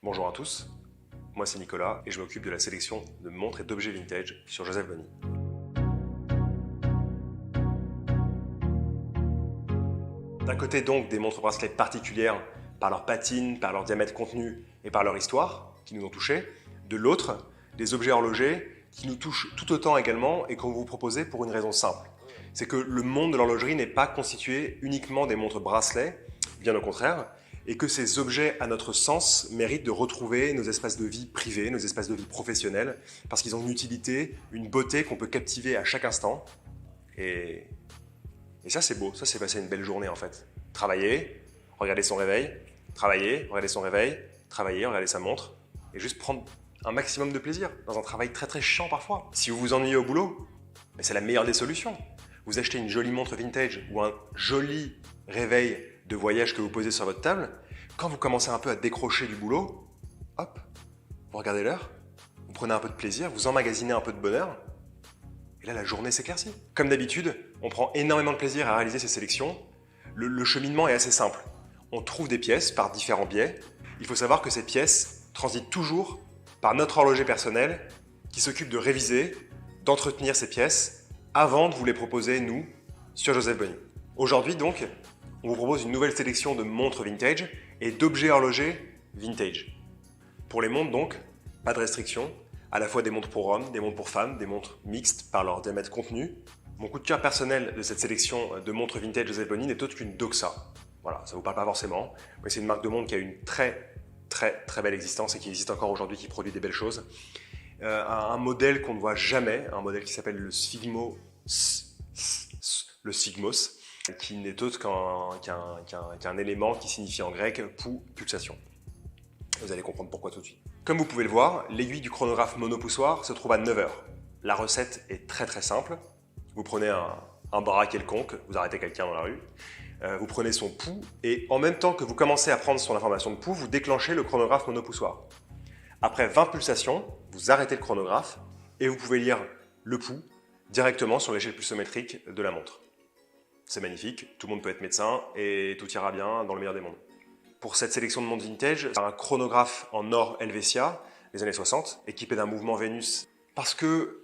Bonjour à tous, moi c'est Nicolas et je m'occupe de la sélection de montres et d'objets vintage sur Joseph Bonny. D'un côté donc des montres bracelets particulières par leur patine, par leur diamètre contenu et par leur histoire qui nous ont touchés. De l'autre, des objets horlogers qui nous touchent tout autant également et qu'on va vous proposer pour une raison simple. C'est que le monde de l'horlogerie n'est pas constitué uniquement des montres bracelets, bien au contraire, et que ces objets, à notre sens, méritent de retrouver nos espaces de vie privés, nos espaces de vie professionnels, parce qu'ils ont une utilité, une beauté qu'on peut captiver à chaque instant. Et ça, c'est beau, ça, c'est passer une belle journée en fait. Travailler, regarder son réveil, travailler, regarder son réveil, travailler, regarder sa montre, et juste prendre un maximum de plaisir dans un travail très très chiant parfois. Si vous vous ennuyez au boulot, c'est la meilleure des solutions. Vous achetez une jolie montre vintage ou un joli réveil de voyage que vous posez sur votre table. Quand vous commencez un peu à décrocher du boulot, hop, vous regardez l'heure, vous prenez un peu de plaisir, vous emmagasinez un peu de bonheur, et là la journée s'éclaircit. Comme d'habitude, on prend énormément de plaisir à réaliser ces sélections. Le cheminement est assez simple. On trouve des pièces par différents biais. Il faut savoir que ces pièces transitent toujours par notre horloger personnel qui s'occupe de réviser, d'entretenir ces pièces avant de vous les proposer, nous, sur Joseph Bonny. Aujourd'hui donc, on vous propose une nouvelle sélection de montres vintage et d'objets horlogers vintage. Pour les montres donc, pas de restriction, à la fois des montres pour hommes, des montres pour femmes, des montres mixtes par leur diamètre contenu. Mon coup de cœur personnel de cette sélection de montres vintage Joseph Bonny n'est autre qu'une Doxa. Voilà, ça vous parle pas forcément, mais c'est une marque de montre qui a une très belle existence et qui existe encore aujourd'hui, qui produit des belles choses. Un modèle qu'on ne voit jamais, un modèle qui s'appelle le Sigmos, qui n'est autre qu'un élément qui signifie en grec pou, pulsation. Vous allez comprendre pourquoi tout de suite. Comme vous pouvez le voir, l'aiguille du chronographe monopoussoir se trouve à 9 heures. La recette est très simple. Vous prenez un bras quelconque, vous arrêtez quelqu'un dans la rue, vous prenez son pouls et en même temps que vous commencez à prendre son information de pouls, vous déclenchez le chronographe monopoussoir. Après 20 pulsations, vous arrêtez le chronographe et vous pouvez lire le pouls directement sur l'échelle pulsométrique de la montre. C'est magnifique, tout le monde peut être médecin et tout ira bien dans le meilleur des mondes. Pour cette sélection de montres vintage, un chronographe en or Helvetia des années 60, équipé d'un mouvement Vénus, parce que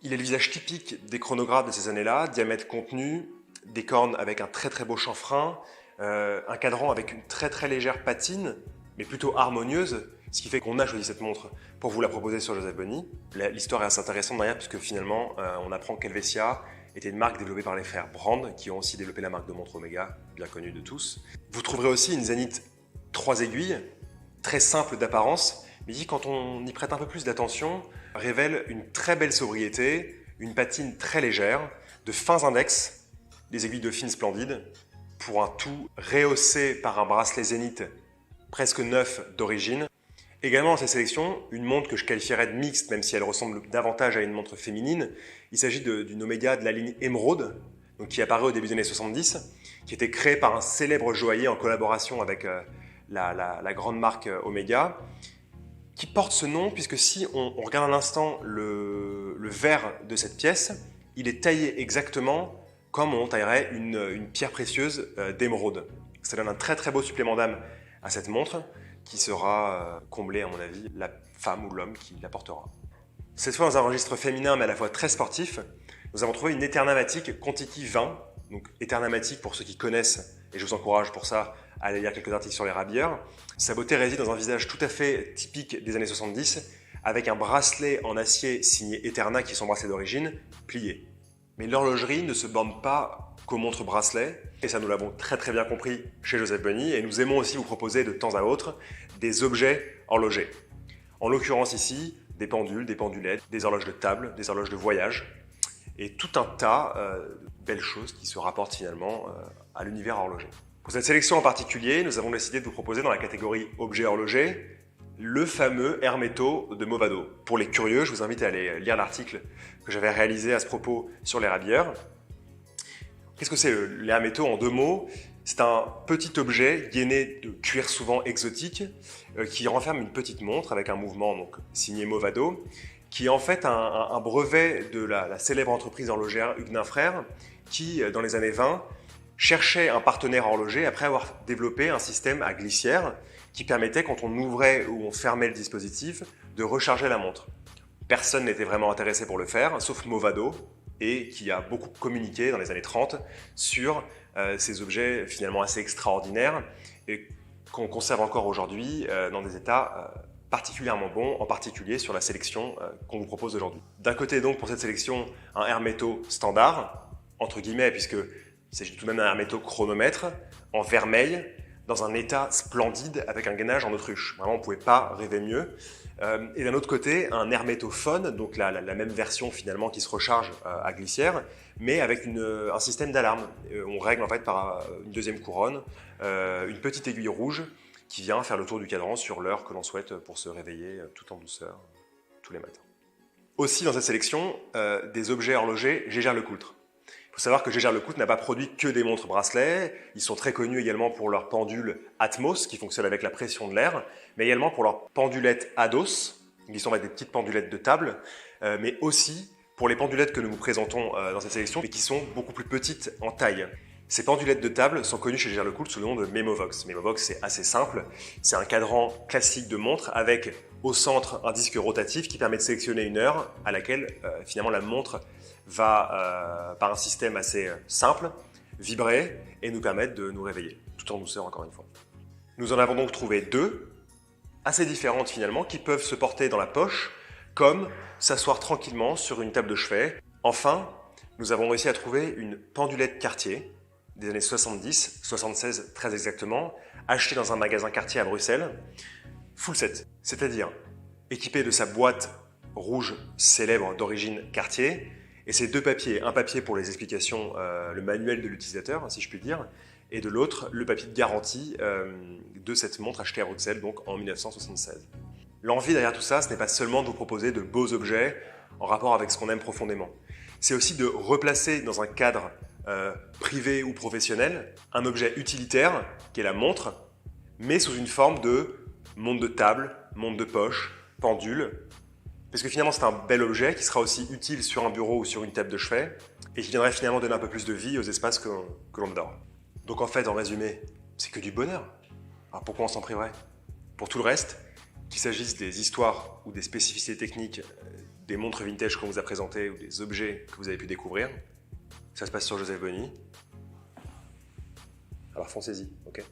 il est le visage typique des chronographes de ces années-là, diamètre contenu, des cornes avec un très beau chanfrein, un cadran avec une très légère patine, mais plutôt harmonieuse, ce qui fait qu'on a choisi cette montre pour vous la proposer sur Joseph Bonny. L'histoire est assez intéressante derrière, puisque finalement, on apprend qu'Helvetia était une marque développée par les frères Brand, qui ont aussi développé la marque de montre Omega, bien connue de tous. Vous trouverez aussi une Zenith 3 aiguilles, très simple d'apparence, mais qui, quand on y prête un peu plus d'attention, révèle une très belle sobriété, une patine très légère, de fins index, des aiguilles de fine splendide, pour un tout rehaussé par un bracelet Zenith presque neuf d'origine. Également dans cette sélection, une montre que je qualifierais de mixte, même si elle ressemble davantage à une montre féminine. Il s'agit d'une Omega de la ligne Emeraude, donc qui apparaît au début des années 70, qui était créée par un célèbre joaillier en collaboration avec la grande marque Omega, qui porte ce nom puisque si on regarde un instant le verre de cette pièce, il est taillé exactement comme on taillerait une pierre précieuse d'émeraude. Ça donne un très beau supplément d'âme à cette montre, qui sera comblé, à mon avis, la femme ou l'homme qui la portera. Cette fois, dans un registre féminin, mais à la fois très sportif, nous avons trouvé une Eternamatic Contiki 20. Donc, Eternamatic, pour ceux qui connaissent, et je vous encourage pour ça à aller lire quelques articles sur les rabilleurs, sa beauté réside dans un visage tout à fait typique des années 70, avec un bracelet en acier signé Eterna, qui est son bracelet d'origine, plié. Mais l'horlogerie ne se borne pas qu'aux montres bracelets, et ça nous l'avons très bien compris chez Joseph Bonny, et nous aimons aussi vous proposer de temps à autre des objets horlogers. En l'occurrence ici, des pendules, des pendulettes, des horloges de table, des horloges de voyage, et tout un tas de belles choses qui se rapportent finalement à l'univers horloger. Pour cette sélection en particulier, nous avons décidé de vous proposer dans la catégorie objets horlogers le fameux Hermeto de Movado. Pour les curieux, je vous invite à aller lire l'article que j'avais réalisé à ce propos sur les rabilleurs. Qu'est-ce que c'est le Hermeto en deux mots? C'est un petit objet gainé de cuir souvent exotique qui renferme une petite montre avec un mouvement donc, signé Movado, qui est en fait un brevet de la célèbre entreprise horlogère Huguenin Frères qui, dans les années 20, cherchait un partenaire horloger après avoir développé un système à glissière qui permettait, quand on ouvrait ou on fermait le dispositif, de recharger la montre. Personne n'était vraiment intéressé pour le faire, sauf Movado, et qui a beaucoup communiqué dans les années 30 sur ces objets finalement assez extraordinaires et qu'on conserve encore aujourd'hui dans des états particulièrement bons, en particulier sur la sélection qu'on vous propose aujourd'hui. D'un côté donc pour cette sélection, un Hermeto standard, entre guillemets, puisque il s'agit tout de même d'un Hermeto chronomètre, en vermeil, dans un état splendide avec un gainage en autruche. Vraiment, on ne pouvait pas rêver mieux. Et d'un autre côté, un hermétophone, donc la même version finalement qui se recharge à glissière, mais avec un système d'alarme. On règle en fait par une deuxième couronne, une petite aiguille rouge qui vient faire le tour du cadran sur l'heure que l'on souhaite pour se réveiller tout en douceur tous les matins. Aussi dans cette sélection, des objets horlogers Jaeger-LeCoultre. Il faut savoir que Jaeger-LeCoultre n'a pas produit que des montres bracelets, ils sont très connus également pour leur pendule Atmos, qui fonctionne avec la pression de l'air, mais également pour leur pendulette Ados, qui sont avec des petites pendulettes de table, mais aussi pour les pendulettes que nous vous présentons dans cette sélection, mais qui sont beaucoup plus petites en taille. Ces pendulettes de table sont connues chez Jaeger-LeCoultre sous le nom de Memovox. Memovox, c'est assez simple, c'est un cadran classique de montre avec au centre un disque rotatif qui permet de sélectionner une heure à laquelle finalement la montre va, par un système assez simple, vibrer et nous permettre de nous réveiller, tout en douceur encore une fois. Nous en avons donc trouvé deux, assez différentes finalement, qui peuvent se porter dans la poche, comme s'asseoir tranquillement sur une table de chevet. Enfin, nous avons réussi à trouver une pendulette Cartier, des années 70, 76 très exactement, achetée dans un magasin Cartier à Bruxelles, full set, c'est-à-dire équipée de sa boîte rouge célèbre d'origine Cartier, et ces deux papiers, un papier pour les explications, le manuel de l'utilisateur, si je puis dire, et de l'autre, le papier de garantie de cette montre achetée à Bruxelles, donc en 1976. L'envie derrière tout ça, ce n'est pas seulement de vous proposer de beaux objets en rapport avec ce qu'on aime profondément. C'est aussi de replacer dans un cadre privé ou professionnel un objet utilitaire, qui est la montre, mais sous une forme de montre de table, montre de poche, pendule, parce que finalement c'est un bel objet qui sera aussi utile sur un bureau ou sur une table de chevet et qui viendrait finalement donner un peu plus de vie aux espaces que l'on adore. Donc en fait, en résumé, c'est que du bonheur. Alors pourquoi on s'en priverait? Pour tout le reste, qu'il s'agisse des histoires ou des spécificités techniques des montres vintage qu'on vous a présentées ou des objets que vous avez pu découvrir, ça se passe sur Joseph Bonny. Alors foncez-y, ok?